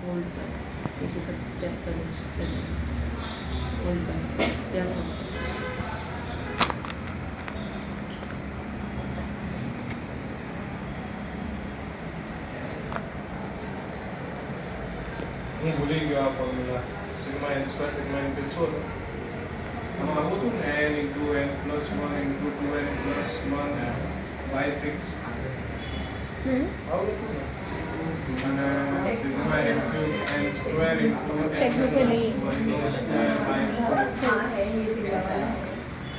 Hold कर, एक ऊपर टैप करो, सेकंड होल्ड कर, टैप करो। હું ભૂલી ગયો આ formula sigma n square sigma n cube શું હતું આમાં આવું હતું ને n * n + 1 * 2n + 1 by 6 આવું હતું ને અને sigma n cube n square * n text में नहीं * 1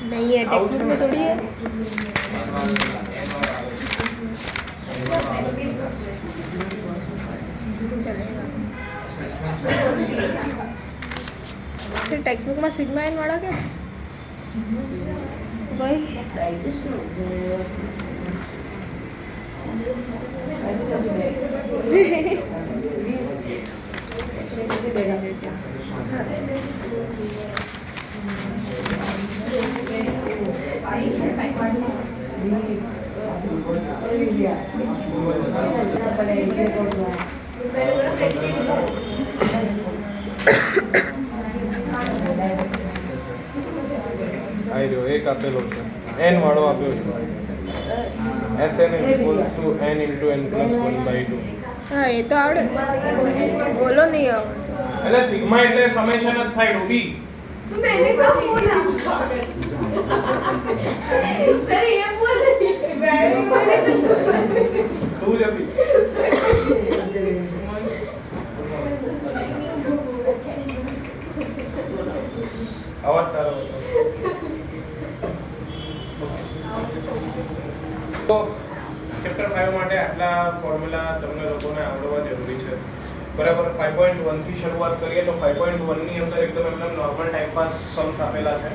नहीं है, टेक्स्ट बुक में थोड़ी है। चलेगा फिर टेक्स्ट बुक में सिग्मा एन वाला क्या वही આઈ રહ્યો એક આપેલો છે n વાળો આપ્યો છે Sn = n * n + 1/2 हाँ ये तो आवड़े बोलो नहीं आवड़े એટલે સિગ્મા એટલે સમેશન જ થાય ડોબી मैंने कब बोला सर ये बोल रही है તું જ હતી અવાજ તારો હતો. તો ચેપ્ટર 5 માટે આટલા ફોર્મ્યુલા તમને લોકોને આવડવા જરૂરી છે બરાબર 5.1 થી શરૂઆત કરીએ તો 5.1 ની અંદર એકદમ નોર્મલ ટાઈમ પાસ સમ્સ આપેલા છે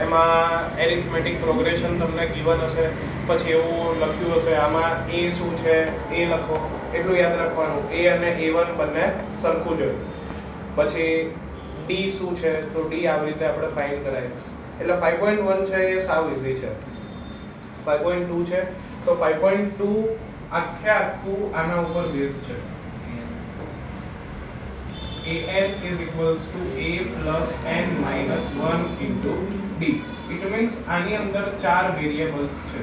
એમાં એરિથમેટિક પ્રોગ્રેશન તમને ગિવન હશે પછી એવું લખ્યું હશે આમાં a શું છે a લખો એટલું યાદ રાખવાનું a અને a1 બંને સરખું જ પછી d શું છે તો d આવી રીતે આપણે ફાઇન્ડ કરાય એટલે 5.1 છે એ સાવ ઈઝી છે 5.2 છે તો 5.2 આખું આના ઉપર બેઝ છે an is equals to a plus n minus 1 into d. It means આની અંદર 4 વેરિએબલ્સ છે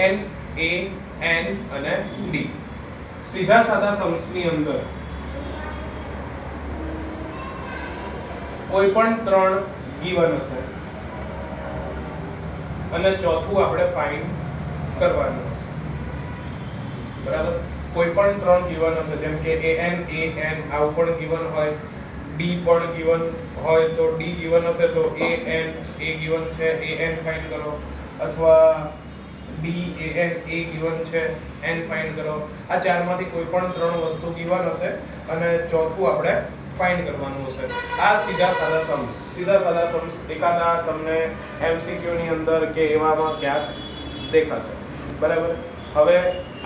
an a n અને d. સીધા સાદા સમ્સ ની અંદર કોઈ પણ 3 ગિવન હશે અને ચોથું આપણે ફાઇન્ડ કરવાનું હશે બરાબર કોઈ પણ 3 ગિવન હશે જેમ કે an આવું પણ ગિવન હોય d પણ ગિવન હોય તો d ગિવન હશે તો an a ગિવન છે an ફાઇન્ડ કરો અથવા d an a ગિવન છે n ફાઇન્ડ કરો આ ચારમાંથી કોઈ પણ 3 વસ્તુ ગિવન હશે અને ચોથું આપણે ફાઇન્ડ કરવાનું હશે આ સીધા સાદા સમ્સ એકાદા તમને MCQ ની અંદર કે એવામાં ક્યાંક દેખાશે બરાબર હવે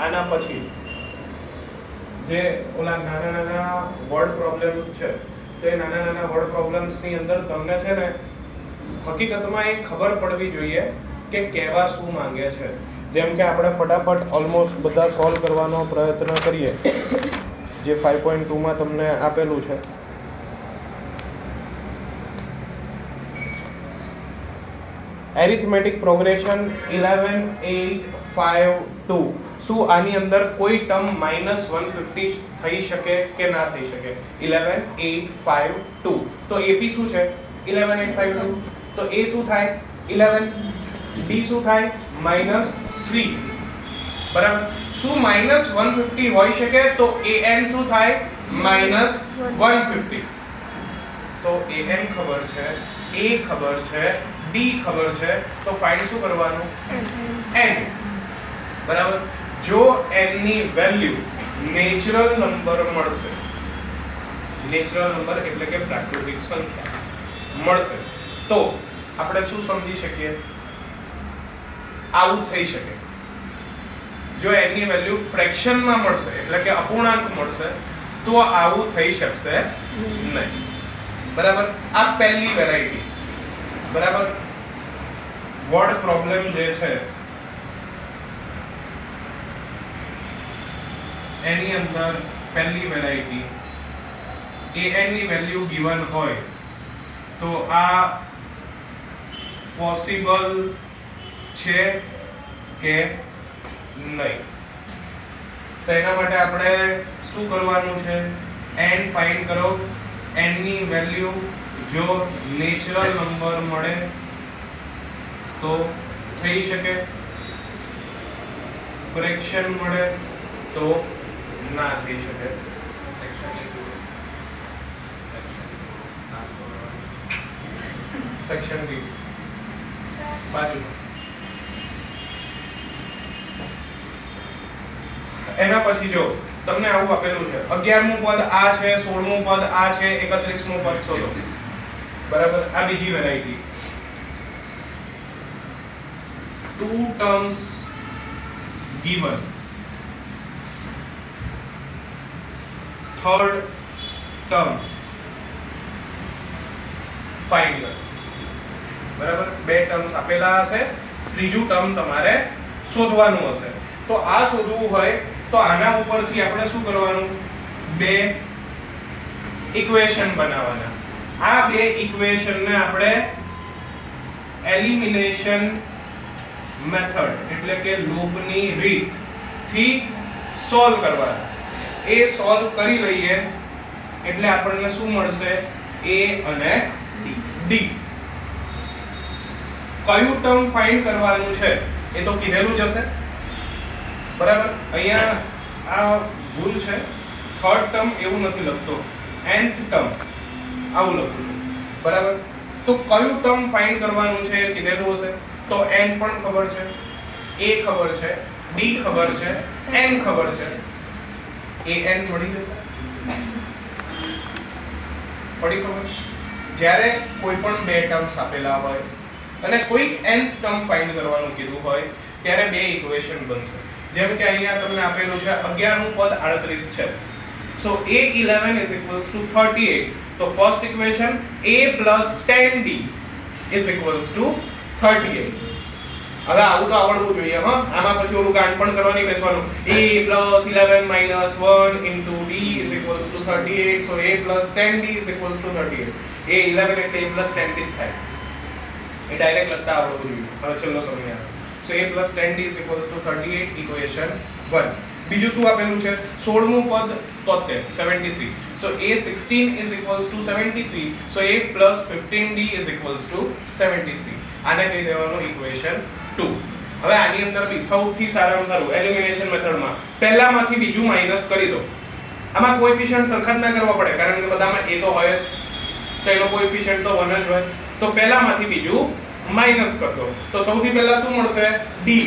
આના પછી જે ઓલા નાના વર્ડ પ્રોબ્લેમ્સ છે તો એ નાના વર્ડ પ્રોબ્લેમ્સ ની અંદર તમને છે ને હકીકતમાં એ ખબર પડવી જોઈએ કે કહેવા શું માંગે છે જેમ કે આપણે ફટાફટ ઓલમોસ્ટ બધા સોલ્વ કરવાનો પ્રયત્ન કરીએ જે 5.2 માં તમને આપેલું છે એરિથમેટિક પ્રોગ્રેશન 11 8 5 2 શું આની અંદર કોઈ ટર્મ -150 થઈ શકે કે ના થઈ શકે 11 8 5 2 તો AP શું છે 11 8 5 2 તો A શું થાય 11 D શું થાય -3 બરાબર શું -150 હોઈ શકે તો AN શું થાય -150 તો AN ખબર છે A ખબર છે D ખબર છે તો ફાઇન્ડ શું કરવાનું n બરાબર જો n ની વેલ્યુ નેચરલ નંબર મળશે નેચરલ નંબર એટલે કે પ્રાકૃતિક સંખ્યા મળશે તો આપણે શું સમજી શકીએ આવું થઈ શકે જો n ની વેલ્યુ ફ્રેક્શન માં મળશે એટલે કે અપૂર્ણાંક મળશે તો આવું થઈ શકશે નહીં બરાબર આ પહેલી વેરાયટી બરાબર વર્ડ પ્રોબ્લેમ જે છે એની અંદર પહેલી વેરાયટી an ની વેલ્યુ given હોય તો આ પોસિબલ છે કે નહીં. તો એના માટે આપણે શું કરવાનું છે? n ફાઇન્ડ કરો. n ની વેલ્યુ જો નેચરલ નંબર મળે તો થઈ શકે, ફ્રેક્શન મળે તો ના થઈ શકે. સેક્શન બી બાજુ. એના પછી જો તમને આવું આપેલું છે 11મું પદ આ છે, 16મું પદ આ છે, 31મું પદ શોધો. બરાબર, આ બીજી variety. two terms given, third term find કરો. બરાબર, બે ટર્મ્સ આપેલા હશે, ત્રીજું ટર્મ તમારે શોધવાનું હશે. તો આ શોધવું હોય તો આના ઉપરથી આપણે શું કરવાનું? બે ઇક્વેશન બનાવવાના. આ બે ઇક્વેશનને આપણે એલિમિનેશન મેથડ એટલે કે લૂપની રીત થી સોલ્વ કરવાના. એ સોલ્વ કરી લઈએ એટલે આપણને શું મળશે? a અને d. કયું ટર્મ ફાઇન્ડ કરવાનું છે એ તો કીધેલું જ હશે. બરાબર, અહીંયા આ ભૂલ છે. થર્ડ ટર્મ એવું નથી લખતો, nth ટર્મ આવું લખું છું. બરાબર, તો કયું ટર્મ ફાઇન્ડ કરવાનું છે એ કીધેલું હશે. તો n પણ ખબર છે, a ખબર છે, d ખબર છે, n ખબર છે. an મળી જશે. પડી ખબર? જ્યારે કોઈ પણ બે ટર્મ્સ આપેલા હોય અને કોઈક nth ટર્મ ફાઇન્ડ કરવાનું કીધું હોય ત્યારે બે ઇક્વેશન બનશે. જેમ કે અહીંયા તમને આપેલું છે 11મું પદ 38 છે. સો a11 is equals to 38. તો first equation a plus 10d is equals to 38. હવે આવું તો આવડવું જોઈએ. હા, આમાં પછી ઓલું કાંડ પણ કરવા નહીં બેસવાનું. a plus 11 minus 1 into d is equals to 38. so a plus 10d is equals to 38. a 11 એટલે a plus 10d થાય. એ ડાયરેક્ટ લખતા આવડવું જોઈએ. હવે છેલ્લો સમય આવે. so a plus 10d is equals to 38 equation 1. બીજું શું આપેલું છે? 16મું પદ 73. so a16 is equals to 73. so a plus 15d is equals to 73. આને કહી દેવાનું ઇક્વેશન 2. હવે આની અંદર બી સૌથી સારામાં સારું એલિમિનેશન મેથડમાં પહેલામાંથી બીજું માઈનસ કરી દો. આમાં કોએફિશિયન્ટ સરખા જ ના કરવા પડે કારણ કે બધામાં a તો હોય જ, તો એનો કોએફિશિયન્ટ તો 1 જ હોય. તો પહેલામાંથી બીજું માઈનસ કરી દો. તો સૌથી પહેલા શું મળશે? d.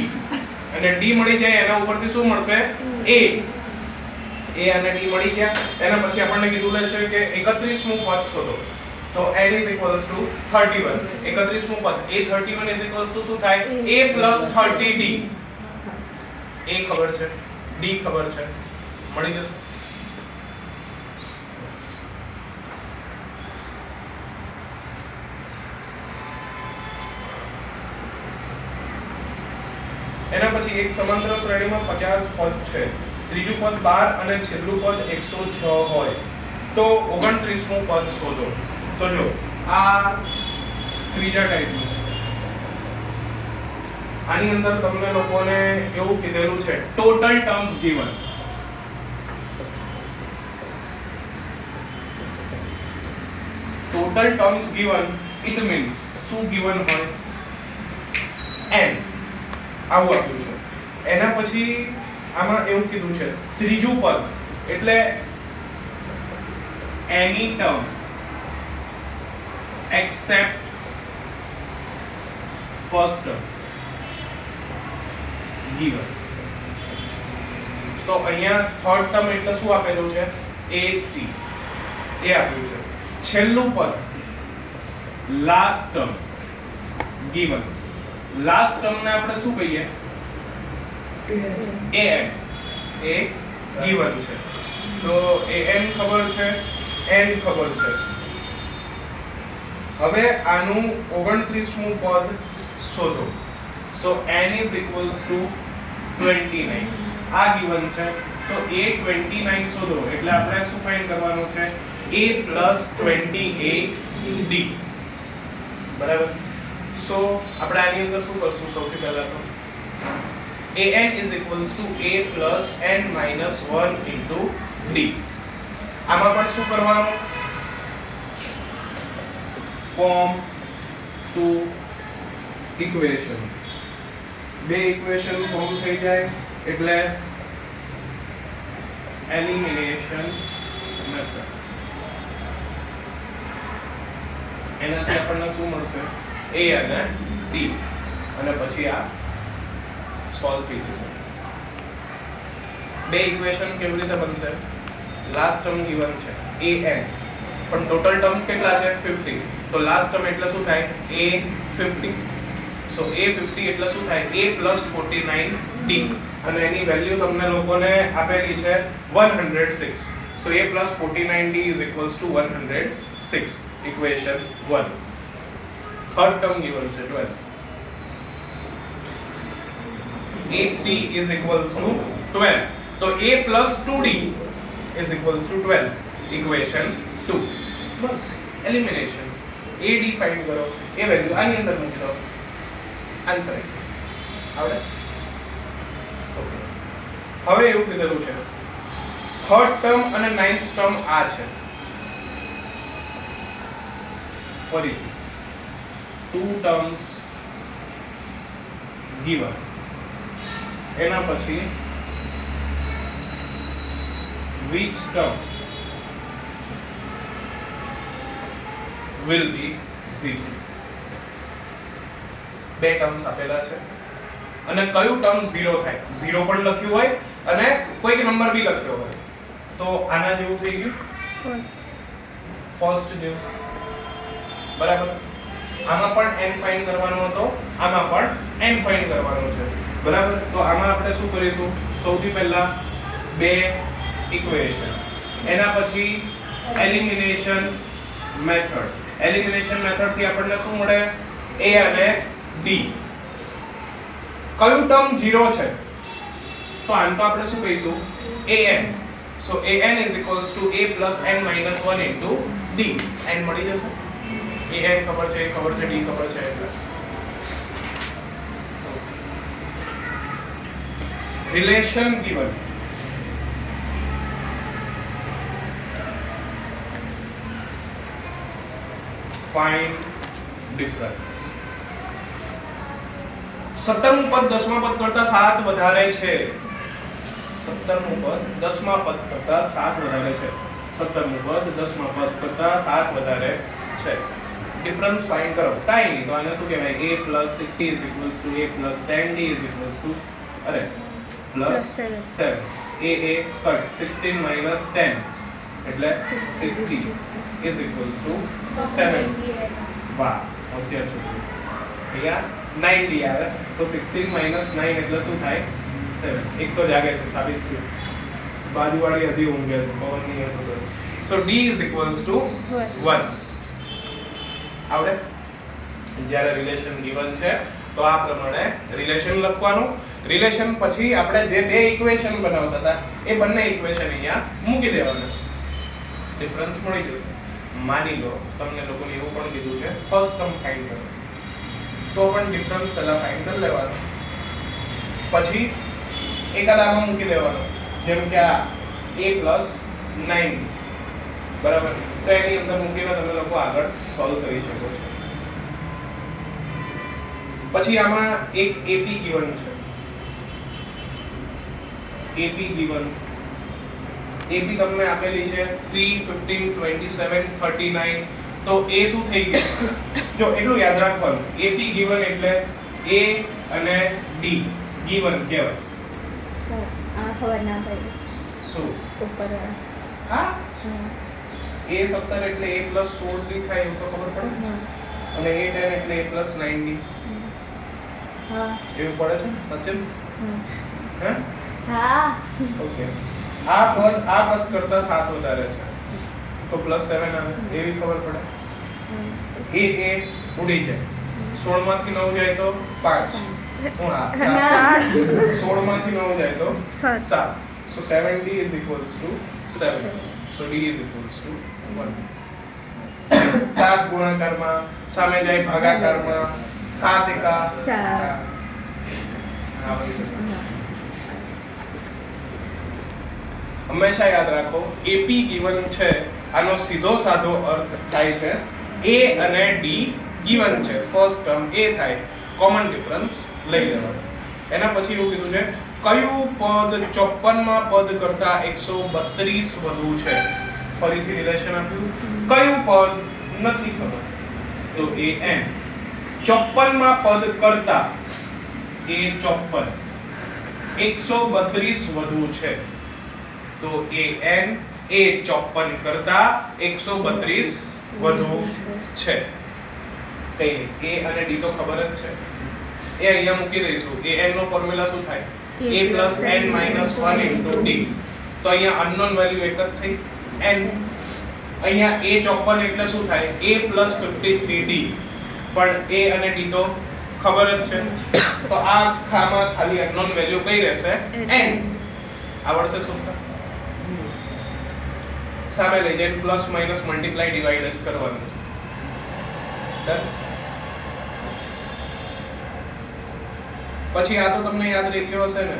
અને d મળી જાય એના ઉપરથી શું મળશે? a. a અને d મળી ગયા. એના પછી આપણને કીધું છે કે 31મું પદ શોધો. તો n is equals to 31. 31મું પદ a31 is equals to શું થાય? a plus 30d. a ખબર છે, d ખબર છે, મળી જશે. એના પછી એક સમાંતર શ્રેણીમાં 50 પદ છે. ત્રીજું પદ 12 અને છેલ્લું પદ 106 હોય તો 29મું પદ શોધો. તો જો આ ત્રીજા ટાઈપનું. આની અંદર તમને લોકોને એવું કીધેલું છે total terms given. Total terms given it means શું ગિવન હોય? n. આવું આપ્યું છે. એના પછી આમાં એવું કીધું છે ત્રીજું પદ એટલે એની term except first term given. તો અહીંયા થર્ડ ટર્મ એટલે શું આપેલું છે? a3 એ આપ્યું છે. છેલ્લું પદ last term given. Last term ને આપણે શું કહીએ? an. એ given છે. તો an ખબર છે, n ખબર છે. હવે આનું 29મું પદ શોધો. so n is equals to 29. આ given છે. તો a29 શોધો એટલે આપણે શું ફાઇન્ડ કરવાનું છે a + 28d બરાબર. સો આપણે આની અંદર શું કરશું સૌથી પહેલા તો an is equals to a plus n minus 1 into d. આમાં પણ શું કરવાનું ફોર્મ ટુ ઇક્વેશન્સ બે ઇક્વેશન ફોર્મ થઈ જાય એટલે એલિમિનેશન મેથડ એનાથી આપણને શું મળશે a અને d અને પછી આ સોલ્વ થઈ જશે. બે ઇક્વેશન કેવી રીતે બનશે લાસ્ટ ટર્મ ગિવન છે an પણ ટોટલ ટર્મ્સ કેટલા છે 50 તો લાસ્ટ ટર્મ એટલે શું થાય a50 સો a50 એટલે શું થાય a + 49d અને એની વેલ્યુ તમને લોકોને આપેલી છે 106 સો a + 49d is equals to 106 equation 1. Third term given છે 12 a3 is equals to 12 તો a plus 2d is equals to 12 equation 2 bus elimination ad find કરો એ વેલ્યુ આની અંદર મૂકી દો આન્સર આવડે. ઓકે હવે એવું કીધેલું છે થર્ડ ટર્મ અને નાઇન્થ ટર્મ આ છે ફરી ટુ ટર્મ્સ given એના પછી which term will be 0 બે ટર્મ્સ આપેલા છે અને કયું ટર્મ 0 થાય 0 પણ લખ્યું હોય અને કોઈક નંબર બી લખ્યો હોય તો આના જેવું થઈ ગયું ફર્સ્ટ જેવું બરાબર. આમાં પણ n ફાઇન્ડ કરવાનો હતો આમાં પણ n ફાઇન્ડ કરવાનો છે બરાબર. તો આમાં આપણે શું કરીશું સૌથી પહેલા બે ઇક્વેશન એના પછી એલિમિનેશન મેથડ એલિમિનેશન મેથડ થી આપણને શું મળે a અને d કયું ટર્મ 0 છે તો આને તો આપણે શું કહીશું an so an is equals to a plus n minus 1 into d n મળી જશે an ખબર છે d ખબર છે એટલે relation given find difference 17મું પદ 10મા પદ કરતા 7 વધારે છે 17મું પદ 10મા પદ કરતા 7 વધારે છે 17મું પદ 10મા પદ કરતા 7 વધારે છે ડિફરન્સ ફાઇન્ડ કરો કાઈ નહીં તો આને શું કહેવાય a + 60 is equals to a + 10d is equals to અરે plus 7 a કટ 16 minus 10 એટલે 60 is equals to 7 વાહ હોશિયાર છો અહીંયા 90 આવે તો 16 minus 9 એટલે શું થાય 7 એક તો જાગે છે સાબિત થયું બાજુવાળી હજી ઊંઘે છે પવન ની હતો તો સો d is equals to 1 આવડે. જ્યારે રિલેશન ગિવન છે તો આ પ્રમાણે રિલેશન લખવાનું રિલેશન પછી આપણે જે બે ઇક્વેશન બનાવતા હતા એ બંને ઇક્વેશન અહીંયા મૂકી દેવાના ડિફરન્સ મળી જશે. માની લો તમને લોકોને એવું પણ કીધું છે ફર્સ્ટ ટર્મ ફાઇન્ડ કરો તો પણ ડિફરન્સ પહેલા ફાઇન્ડ કરી લેવાનો પછી એકાદામાં મૂકી દેવાનો જેમ કે આ a + 9 બરાબર તો એની અંદર મૂકીને તમે લોકો આગળ સોલ્વ કરી શકો છો. પછી આમાં એક AP ગિવન છે AP ગિવન AP તમને આપેલી છે 3 15 27 39 તો એ શું થઈ ગયું જો એટલું યાદ રાખવાનું AP ગિવન એટલે A અને D ગિવન કહેવાય સર આ ખબર ના પડી શું ઉપર હા A17 એટલે A + 16D થાય એવું તો ખબર પડે અને A10 એટલે A + 9D હા એવું પડે છે સચિન હે હા ઓકે આ પદ કરતા 7 વધારે છે તો +7 આવે એવી ખબર પડે એ ઉડી જાય 16 માંથી 9 જાય તો 5 16 માંથી 9 જાય તો 7 So 7D is equals to 7. So D is equals to 1. 7 ગુણાકારમાં સામે જાય ભાગાકારમાં 7 એકા 7. હા, હંમેશા યાદ રાખો AP given છે આનો સીધો સાધો અર્થ થાય છે A અને D given છે ફર્સ્ટ ટર્મ A થાય કોમન ડિફરન્સ લઈ લેવાનો એના પછી એવું કીધું છે કયું પદ 54 માં પદ કરતા 132 વધુ છે ફરીથી રિલેશન આપ્યું કયું પદ નથી ખબર તો an 54 માં પદ કરતા A 54 132 વધુ છે તો an A 54 કરતા 132 વધુ છે કઈ નહીં A અને D તો ખબર જ છે એ અહીંયા મૂકી દઈશું an નો ફોર્મ્યુલા શું થાય a n - 1 * d તો અહીંયા અનનોન વેલ્યુ એક જ થઈ n અહીંયા a 54 એટલે શું થાય a + 53d પણ a અને d તો ખબર જ છે તો આ ખામાં ખાલી અનનોન વેલ્યુ કઈ રહેશે n આવડશે શું સામે લઈ જઈને પ્લસ માઈનસ મલ્ટીપ્લાય ડિવાઇડ જ કરવાનું ડન પછી આ તો તમને યાદ રહી ગયો હશે ને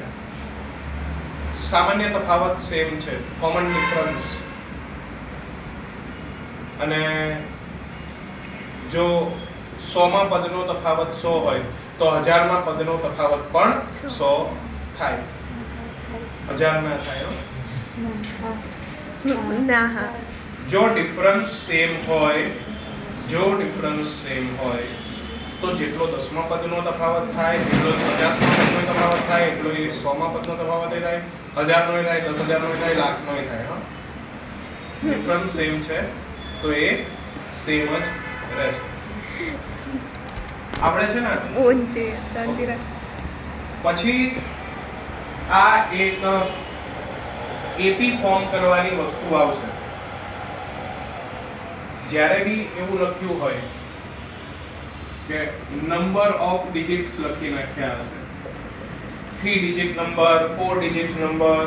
સામાન્ય તફાવત સેમ છે કોમન ડિફરન્સ અને જો 100 માં પદનો તફાવત 100 હોય તો 1000 માં પદનો તફાવત પણ 100 થાય 1000 ના થાય ના હા જો ડિફરન્સ સેમ હોય તો જેટલો 10 માં પદનો તફાવત થાય જેટલો 50 માં પદનો તફાવત થાય એટલો એ 100 માં પદનો તફાવત થાય 1000 નો થાય 10000 નો થાય લાખ નો થાય હા ડિફરન્સ સેમ છે તો એ સેમ જ રહેશે આપણે છે ને ઊંચી શાંતિ રાખ પછી આ એક એપી ફોર્મ કરવાની વસ્તુ આવશે જ્યારે બી એવું લખ્યું હોય કે નંબર ઓફ ડિજિટ્સ લખી નાખ્યા હશે 3 ડિજિટ નંબર 4 ડિજિટ નંબર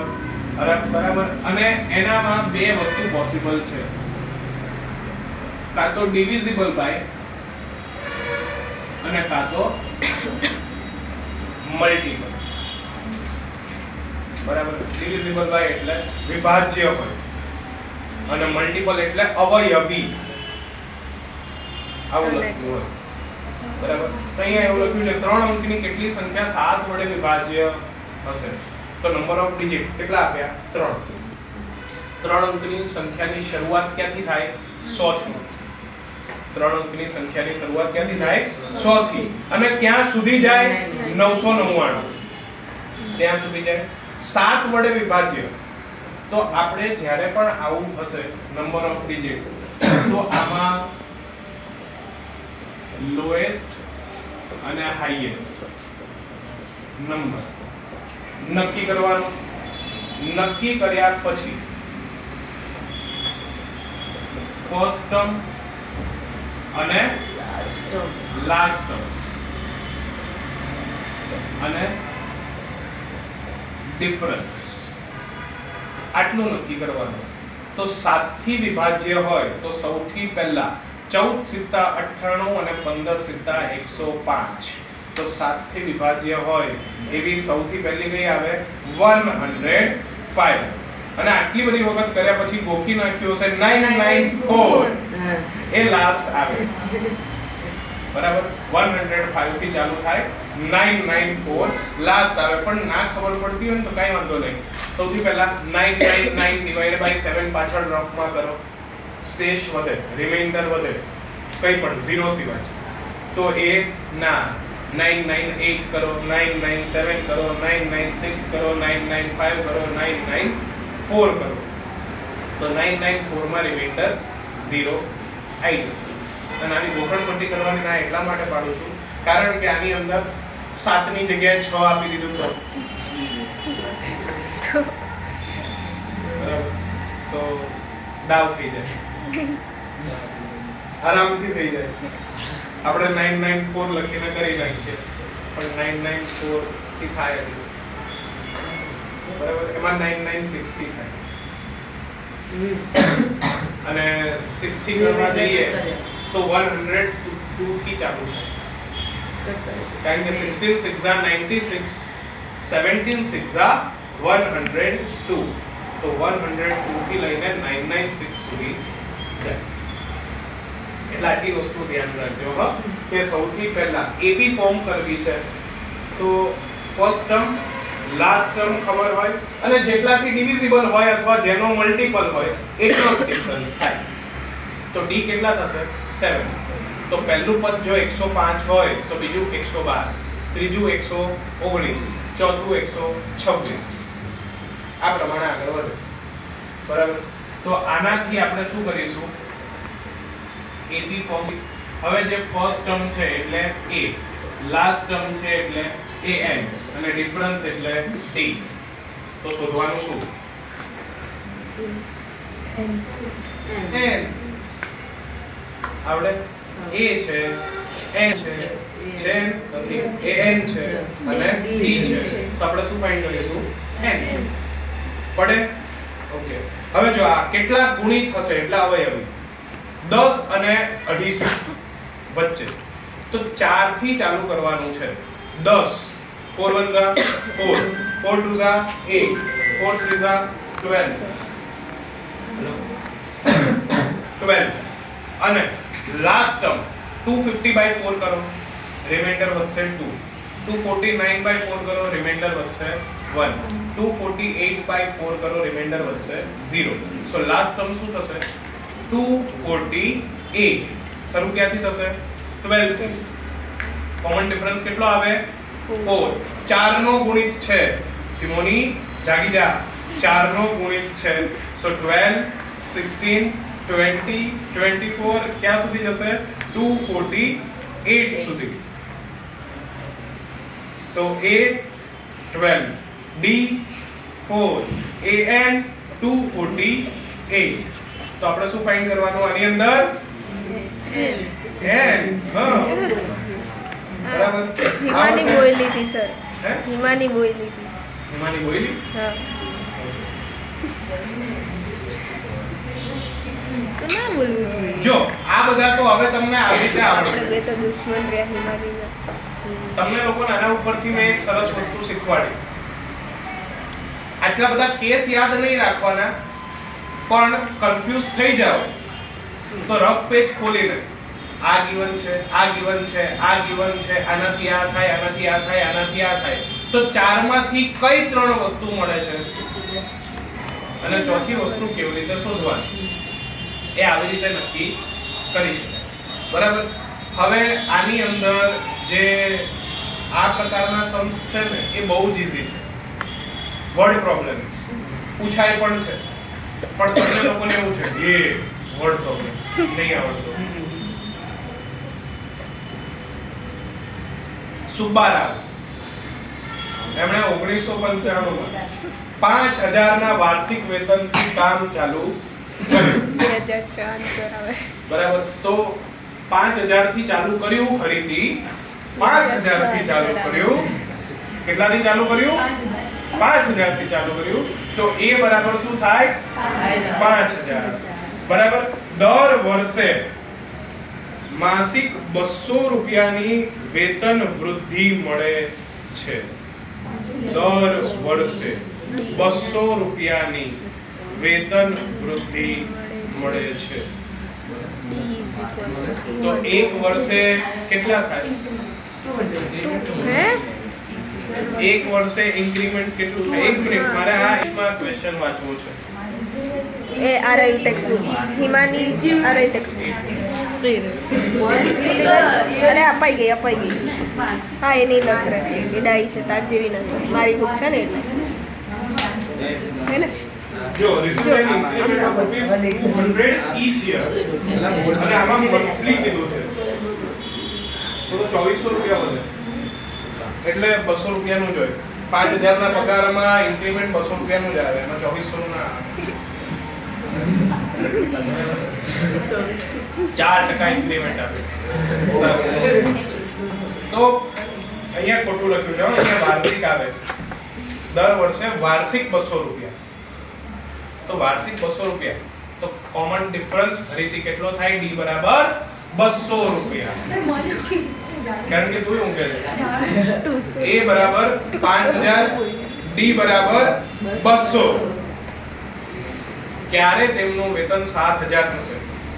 બરાબર અને એનામાં બે વસ્તુ પોસિબલ છે કાં તો ડિવિઝિબલ બાય અને કાં તો મલ્ટીપલ બરાબર ડિવિઝિબલ બાય એટલે વિભાજ્ય હોય અને મલ્ટીપલ એટલે અવયવી આવું લખ્યું હશે બરાબર તો અહીંયા એવું લખ્યું છે 3 અંકની કેટલી સંખ્યા 7 વડે વિભાજ્ય હશે તો નંબર ઓફ ડિજિટ કેટલા આપ્યા 3 અંકની સંખ્યાની શરૂઆત ક્યાંથી થાય 100 થી 3 અંકની સંખ્યાની શરૂઆત ક્યાંથી થાય 100 થી અને ક્યાં સુધી જાય 999 ત્યાં સુધી જાય 7 વડે વિભાજ્ય તો આપણે જ્યારે પણ આવું હશે નંબર ઓફ ડિજિટ તો આમાં લોએસ્ટ અને હાઈએસ્ટ નંબર નક્કી કરવાનું નક્કી કર્યા પછી ફર્સ્ટ ટર્મ અને લાસ્ટ ટર્મ અને ડિફરન્સ આટલું નક્કી કરવાનું તો 7 થી વિભાજ્ય હોય તો સૌથી પહેલા 14 * 98 અને 15 * 105 તો 7 થી વિભાજ્ય હોય એવી સૌથી પહેલી કઈ આવે 105 અને આટલી બધી વખત કર્યા પછી ગોખી નાખ્યું હશે 994 એ લાસ્ટ આવે બરાબર 105 થી ચાલુ થાય 994 લાસ્ટ આવે પણ ના ખબર પડતી હોય ને તો કાઈ વાંધો નહીં સૌથી પહેલા 999 / 7 પાછળ રફમાં કરો શેષ વધે રિમાઇન્ડર વધે કંઈ પણ 0 સિવાય તો એ ના 998 કરો 997 કરો 996 કરો 995 કરો 994 કરો તો 994 માં રિમાઇન્ડર 0 આવી જશે અને આની ગોઠવણ પટ્ટી કરવાની ના એટલા માટે પાડું છું કારણ કે આની અંદર 7 ની જગ્યાએ 6 આપી દીધું તો બરાબર તો ડાઉ થઈ જાય આરામથી થઈ જાય આપણે 994 લખીને કરી નાખીએ પણ 994 થી થાય નહીં બરાબર, એમાં 996 થી થાય અને 6 થી કરવા જઈએ તો 102 થી ચાલુ થાય, કારણ કે 16 6 are 96, 17 6 are 102, તો 102 થી લઈને 996 સુધી જાય. એટલે આટલી વસ્તુ ધ્યાન રાખજો હો, કે સૌથી પહેલા એબી ફોર્મ કરવી છે તો ફર્સ્ટ ટર્મ લાસ્ટ ટર્મ ખબર હોય અને જેટલાથી ડિવિઝિબલ હોય અથવા જેનો મલ્ટીપલ હોય એટલો જ ડિફરન્સ થાય. તો ડી કેટલા થશે? 7. તો પહેલું પદ જો 105 હોય તો બીજું 112, ત્રીજું 119, ચોથું 126. આ પ્રમાણે આગળ વધે. બરાબર, તો આનાથી આપણે શું કરીશું? એબી ફોર્મ. હવે જે ફર્સ્ટ ટર્મ છે એટલે a, લાસ્ટ ટર્મ છે એટલે an અને ડિફરન્સ એટલે d. તો શોધવાનું શું? n આવડે? a છે, n છે, નથી, an છે અને d છે. તો આપણે શું ફાઇન્ડ કરીશું? n. પડે? ઓકે. હવે જો આ કેટલા ગુણિત હશે એટલે અવયવી 10 અને 250 વચ્ચે, તો 4 થી ચાલુ કરવાનું છે. 10 4 1 જા 4, 4 2 જા 8, 4 3 જા 12 અને લાસ્ટ ટર્મ 250 બાય 4 કરો, રિમાઇન્ડર વધશે 2. 249 બાય 4 કરો, રિમાઇન્ડર વધશે 1. 248 બાય 4 કરો, રિમાઇન્ડર વધશે 0. સો લાસ્ટ ટર્મ શું થશે? 248. શરૂ ક્યાંથી થશે? 12 થી. કોમન ડિફરન્સ કેટલો આવે? 4. 4 નો ગુણિત છે સિમોની, જાગી જા. 4 નો ગુણિત છે. સો 12 16 20 24 ક્યાં સુધી જશે? 248 સુધી. તો a 12, d 4, an 248. તો આપણે શું ફાઇન્ડ કરવાનું આની અંદર? n. હા, બરાબર. હિમાની બોયલી હતી સર. હે? હિમાની બોયલી હતી. હિમાની બોયલી? હા. તો ના બોલવું જોઈએ. જો આ બધા તો હવે તમને આવી રીતે આવડશે. બે તો દુશ્મન રહ્યા હિમાનીના. તમને લોકોને આના ઉપરથી મેં એક સરસ વસ્તુ શીખવાડી. આટલા બધા કેસ યાદ નહીં રાખવાના, પણ કન્ફ્યુઝ થઈ જાવ તો રફ પેજ ખોલીને આ ગિવન છે, આ ગિવન છે, આ ગિવન છે, આનાથી આ થાય, આનાથી આ થાય, આનાથી આ થાય, તો ચારમાંથી કઈ ત્રણ વસ્તુ મળે છે અને ચોથી વસ્તુ કેવી રીતે શોધવાની એ આવી રીતે નક્કી કરી શકાય. બરાબર. હવે આની અંદર જે આ પ્રકારના સમ્સ છે ને એ બહુ જ ઈઝી છે. વર્ડ પ્રોબ્લેમ્સ પૂછાય પણ છે, પણ તમને લોકોને એવું છે એ વર્ડ પ્રોબ્લેમ નહીં આવડતો. સુબ્બારાવ એમણે 1995 માં 5000 ના વાર્ષિક વેતનથી કામ ચાલુ કર્યું. 2004 આન્સર આવે. બરાબર. તો 5000 થી ચાલુ કર્યું, ફરીથી 5000 થી ચાલુ કર્યું. કેટલાથી ચાલુ કર્યું? 5000 થી ચાલુ કર્યું. તો એ બરાબર શું થાય? 5000. બરાબર. દર વર્ષે માસિક 200 રૂપિયાની વેતન વૃદ્ધિ મળે છે. દર વર્ષે 200 રૂપિયાની વેતન વૃદ્ધિ મળે છે. તો એક વર્ષે કેટલા થાય? હે? એક વર્ષે ઇન્ક્રીમેન્ટ કેટલું છે? એક મિનિટ, મારે આ એકમાં ક્વેશ્ચન વાંચવો છે. એ RI text book. Himani RI text book. અરે અપાઈ ગઈ. હા એની લસ રહે. એ ડાઈ છે, તાર જેવી નથી. મારી બુક છે ને એટલે. હે ને? જો result increment of ₹100 each year અને આમાં મંથલી કીધું છે તો 2400 રૂપિયા વધે એટલે 200 રૂપિયાનું જોઈએ. 5000 ના પગારમાં ઇન્ક્રીમેન્ટ 200 રૂપિયાનું જ આવે, એમાં 2400 નું ના આવે. 4% ઇન્ક્રીમેન્ટ આપે. તો અહીંયા ખોટું લખ્યું છે, અહીંયા વાર્ષિક આવે. દર વર્ષે વાર્ષિક 200 રૂપિયા. તો વાર્ષિક 200 રૂપિયા, તો કોમન ડિફરન્સ ફરીથી કેટલો થાય? d બરાબર 200 રૂપિયા. કારણ કે તું શું કહે છે? a બરાબર 5000, d બરાબર 200. ક્યારે તેમનું વેતન 7000 થશે?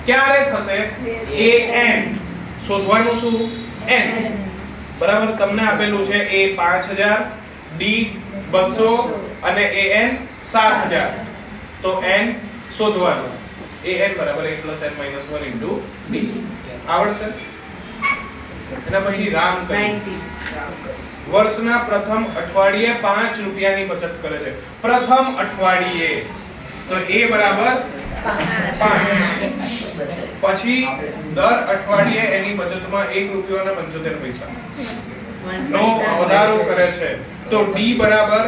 ક્યારે થશે? an શોધવાનું શું? n. બરાબર, તમને આપેલું છે a 5000, d 200 અને an 7000. તો n શોધવાનું. an બરાબર a + n - 1 * d. આવડશે? એના પછી રામ કરી વર્ષના પ્રથમ અઠવાડિયે 5 રૂપિયાની બચત કરે છે. પ્રથમ અઠવાડિયે તો a બરાબર 5. પછી દર અઠવાડિયે એની બચતમાં 1 રૂપિયો અને 75 પૈસા નો વધારો કરે છે. તો d બરાબર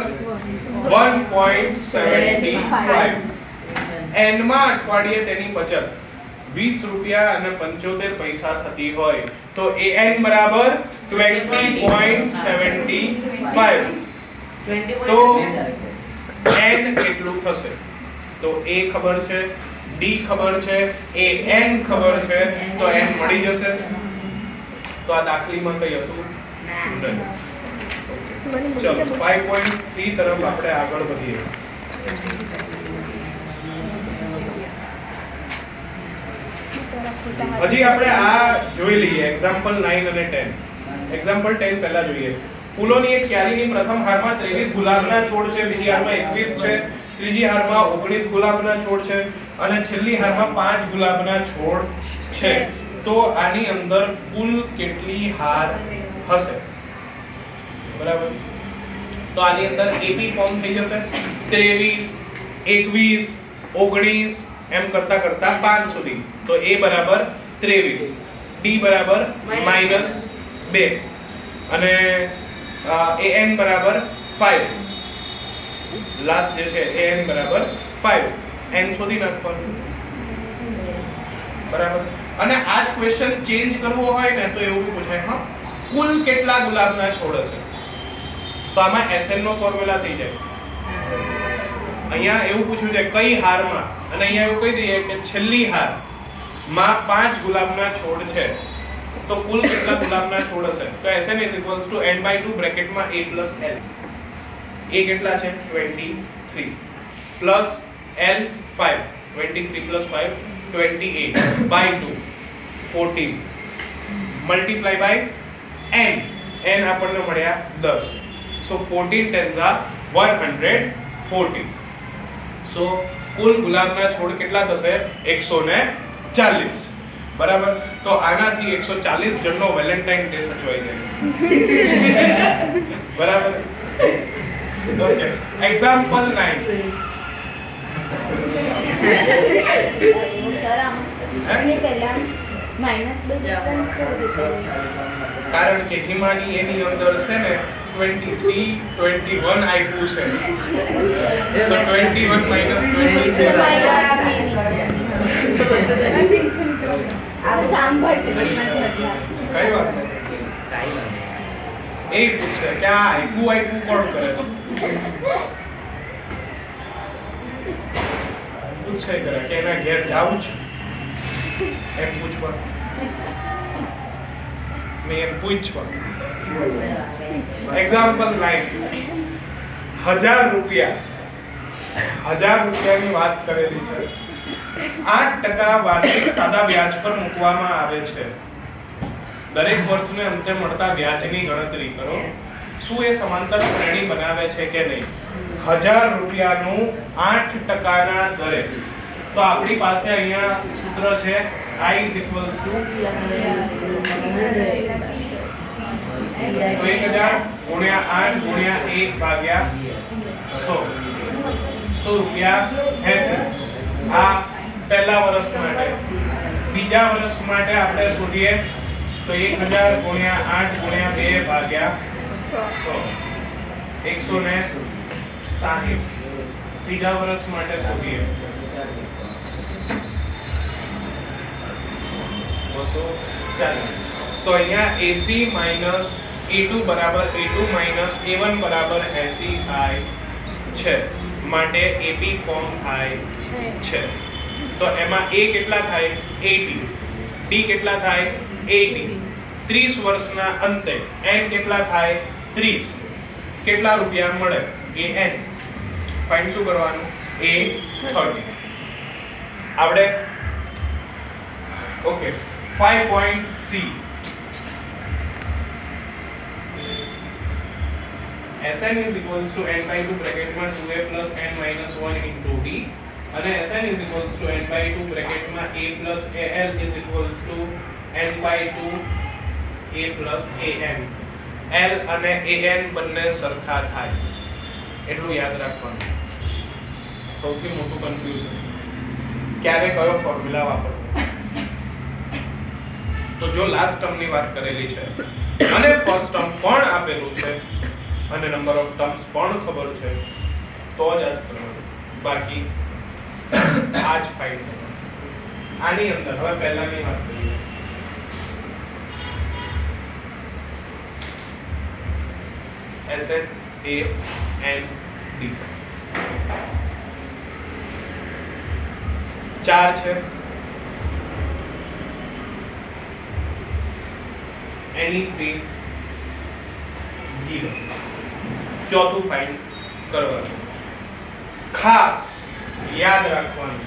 1.75. n માં અઠવાડિયે તેની બચત 20 રૂપિયા અને 75 પૈસા થતી હોય તો an બરાબર 20.75. તો n કેટલું થશે? તો a ખબર છે, d ખબર છે, an ખબર છે, તો n મળી જશે. તો આ દાખલીમાં કઈ હતું? નહીં. ચલો 5.3 તરફ આપણે આગળ વધીએ. હજી આપણે આ જોઈ લઈએ એક્ઝામ્પલ 9 અને 10. એક્ઝામ્પલ 10 પહેલા જોઈએ. ફૂલોની એક ક્યારીની પ્રથમ હારમાં 23 ગુલાબના છોડ છે, બીજી હારમાં 21 છે, ત્રીજી હારમાં 19 ગુલાબના છોડ છે અને છેલ્લી હારમાં 5 ગુલાબના છોડ છે. તો આની અંદર કુલ કેટલી હાર હશે? બરાબર, તો આની અંદર AP ફોર્મ થઈ જશે. 23, 21, 19 એમ કરતા કરતા 5 સુધી. તો a બરાબર 23, d બરાબર -2 અને an બરાબર 5. લાસ્ટ જે છે an બરાબર 5. n શોધી નાખવાનું. બરાબર, અને આ જ ક્વેશ્ચન ચેન્જ કરવો હોય ને તો એવું બી પૂછાય, હા કુલ કેટલા ગુલાબના છોડ હશે? તો આમાં SN નો ફોર્મ્યુલા થઈ જાય. અહીંયા એવું પૂછ્યું છે કઈ હારમાં, અને અહીંયા એવું કહી દઈએ કે છેલ્લી હાર માં 5 ગુલાબના છોડ છે, તો કુલ કેટલા ગુલાબના છોડ હશે? તો SN = n/2 બ્રેકેટમાં a + l. a કેટલા છે? 23 plus l 5. 23 + 5 28/2 14 multiply by n. n આપણને મળ્યા 10. સો 14 10s are 140. સો કુલ ગુલાબના છોડ કેટલા થશે? 140. બરાબર, તો આનાથી 140 જણનો વેલેન્ટાઇન ડે સચવાઈ જાય. બરાબર, ઓકે. એક્ઝામ્પલ 9. કારણ કે હિમાની એની અંદર છે ને 23 21 આપ્યું છે, તો 21 - 23 કઈ વાત નહીં. એ પૂછે કે આ આપ્યું કોણ કરે છે? પૂછે કરે કે એના ઘેર જાવું છે એમ પૂછવા, મેં એમ પૂછવા. એક્ઝામ્પલ 9. 1000 રૂપિયાની વાત કરેલી છે. 8% વાર્ષિક સાદા વ્યાજ પર મૂકવામાં આવે છે. દરેક વર્ષને અંતે મળતા વ્યાજની ગણતરી કરો. શું એ સમાંતર શ્રેણી બનાવે છે કે નહીં? 1000 રૂપિયાનું 8%ના દરે. તો આપણી પાસે અહીંયા સૂત્ર છે I = 1000 × 8 × 1/100. 100 રૂપિયા 80. આ પહેલા વર્ષ માટે. બીજા વર્ષ માટે આપણે શોધીએ તો 1000 × 8 × 2/100 160. ત્રીજા વર્ષ માટે શોધીએ 240. તો અહીંયા A3 - A2 a2 બરાબર a2 માઈનસ a1 બરાબર 80 થાય છે, માટે ab ફોર્મ થાય છે. તો એમાં a કેટલા થાય 80, d કેટલા થાય 80. 30 વર્ષના અંતે n કેટલા થાય 30. કેટલા રૂપિયા મળે an. ફાઇન્ડ શું કરવાનું a 30 આવડે. Okay 5.3 Sn is equals to n by 2 bracket માં 2a plus n minus 1 into d અને Sn is equals to n by 2 bracket માં a plus al is equals to n by 2 a plus an. l અને an બંને સરખા થાય એટલું યાદ રાખવાનું. સૌથી મોટું કન્ફ્યુઝન ક્યારે કયો ફોર્મ્યુલા વાપરવો. તો જો લાસ્ટ ટર્મની વાત કરેલી છે અને ફર્સ્ટ ટર્મ પણ આપેલું છે અને નંબર ઓફ ટર્મ્સ પણ ખબર છે તો જ આ કરવાનું, બાકી આ જ ફાઇન્ડ કરવાનું. આની અંદર હવે પહેલાની વાત કરીએ. Sn a n d 4 છે, any 3 given. ચોથું ફાઇન્ડ કરવાનું. ખાસ યાદ રાખવાનું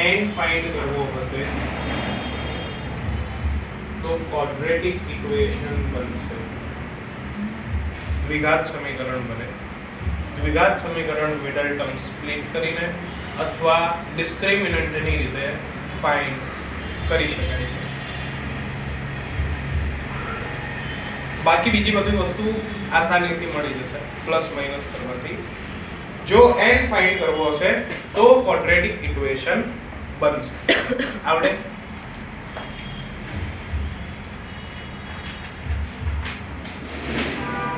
n ફાઇન્ડ કરવો હશે તો ક્વોડ્રેટિક ઇક્વેશન બનશે. દ્વિઘાત સમીકરણ બને. દ્વિઘાત સમીકરણ મિડલ ટર્મ સ્પ્લિટ કરીને અથવા ડિસ્ક્રિમિનન્ટની રીતે ફાઇન્ડ કરી શકાય છે. બાકી બીજી બધી વસ્તુ આસાનીથી મળી જશે પ્લસ માઈનસ કરવાથી. જો n ફાઇન્ડ કરવો હશે તો ક્વોડ્રેટિક ઇક્વેશન બનશે. આવડે.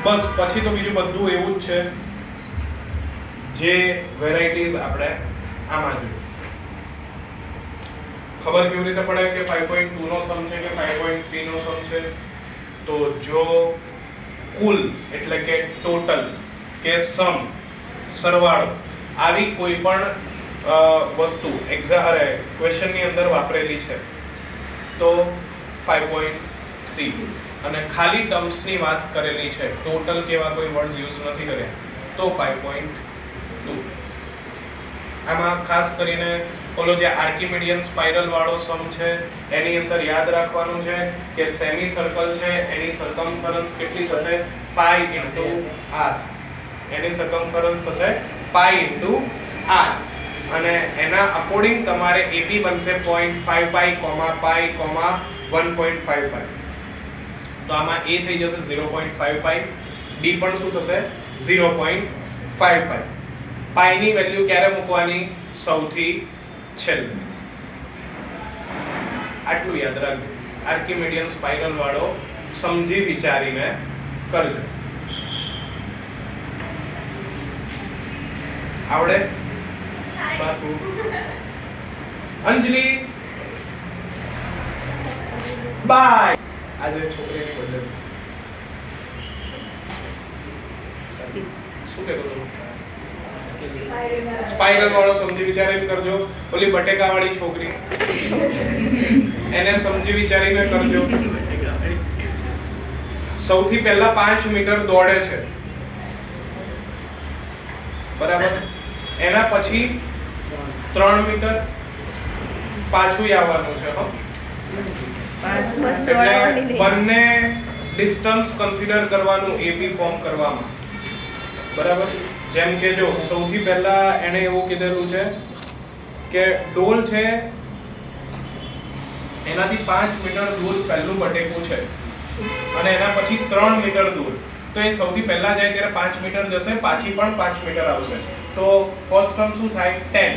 બસ પછી તો બીજું બધું એવું જ છે જે વેરાઇટીઝ આપણે આમાં જોઈએ. ખબર કેવી રીતે પડે કે 5.2 નો સમ છે કે 5.3 નો સમ છે. તો જો કુલ એટલે કે ટોટલ કે સમ સરવાળો આવી કોઈ પણ વસ્તુ ક્વેશ્ચન ની અંદર વાપરેલી છે તો 5.3 અને ખાલી ટર્મ્સ ની વાત કરેલી છે, ટોટલ કેવા કોઈ વર્ડ્સ યુઝ નથી કર્યા તો 5.2. આમાં ખાસ કરીને ઓલો જે આર્કિમિડિયન સ્પાઇરલ વાળો સમ છે એની અંદર યાદ રાખવાનું છે કે સેમી સર્કલ છે એની સર્કમ્ફરન્સ કેટલી થશે પાઈ ઇન્ટુ r. એની સર્કમ્ફરન્સ થશે પાઈ ઇન્ટુ r અને એના અકોર્ડિંગ તમારે AB બનશે 0.5 પાઈ, પાઈ, 1.5 પાઈ. તો આમાં A થઈ જશે 0.5 પાઈ, D પણ શું થશે 0.5 પાઈ. પાઈ ની વેલ્યુ ક્યારે મૂકવાની સૌથી છેલ્લે. આટલું યાદ રાખજો. આર્કિમિડિયન સ્પાઇરલ વાળો સમજી વિચારીને કરજો. આવડે. અંજલિ બાય. આજે છોકરીની બર્થડે શું કહેતો હતો? સ્પાઇરલ વાળો સમજી વિચારીને કરજો. ઓલી બટેકા વાળી છોકરી એને સમજી વિચારીને કરજો. સૌથી પહેલા 5 મીટર દોડે છે બરાબર, એના પછી 3 મીટર પાછું આવવાનું છે. બંને ડિસ્ટન્સ કન્સિડર કરવાનું AB ફોર્મ કરવામાં બરાબર. જેમ કે જો સૌથી પહેલા એને એવું કીધેલું છે કે ડોલ છે એનાથી 5 મીટર દૂર પહેલું બટેકું છે અને એના પછી 3 મીટર દૂર. તો એ સૌથી પહેલા જાય ત્યારે 5 મીટર જશે, પાછી પણ 5 મીટર આવશે. તો ફર્સ્ટ ટર્મ શું થાય 10.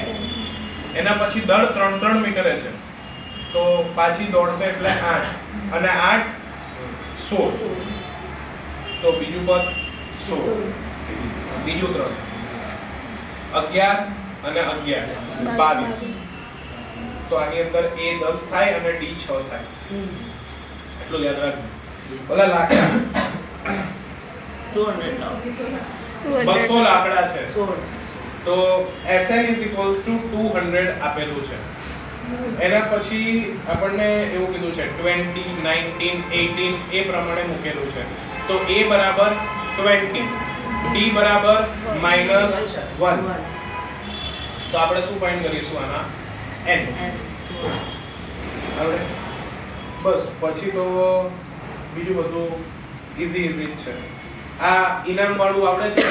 એના પછી દર 3 મીટરે છે તો પાછી દોડશે એટલે 8 અને 8 16. તો બીજું પદ 16, બીજું 3 11 અને 11 22. તો આની અંદર A 10 થાય અને D 6 થાય એટલું યાદ રાખજો ઓલા લાકડા 200 લાવો 200 લાકડા છે 16 તો Sn is equals to 200 આપેલું છે એના પછી આપણને એવું કીધું છે 20 19 18 એ પ્રમાણે મૂકેલું છે તો A બરાબર 20 D બરાબર -1 તો આપણે શું ફાઇન્ડ કરીશું આના n આવડે બસ પછી તો બીજું બધું ઈઝી જ છે આ ઇનામ વાળું આવડે છે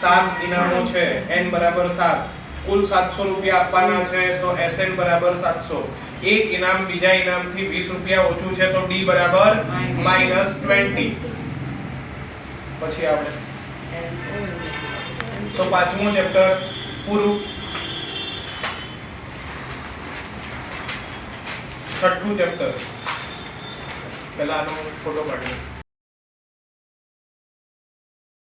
7 ઇનામો છે n બરાબર 7 કુલ 700 રૂપિયા આપવાના છે તો Sn બરાબર 700 એક ઇનામ બીજા ઇનામથી 20 રૂપિયા ઓછું છે તો D બરાબર -20 પછી આપણે તો પાંચમું ચેપ્ટર પૂરું છઠ્ઠું ચેપ્ટર પહેલા આનો ફોટો પાડીએ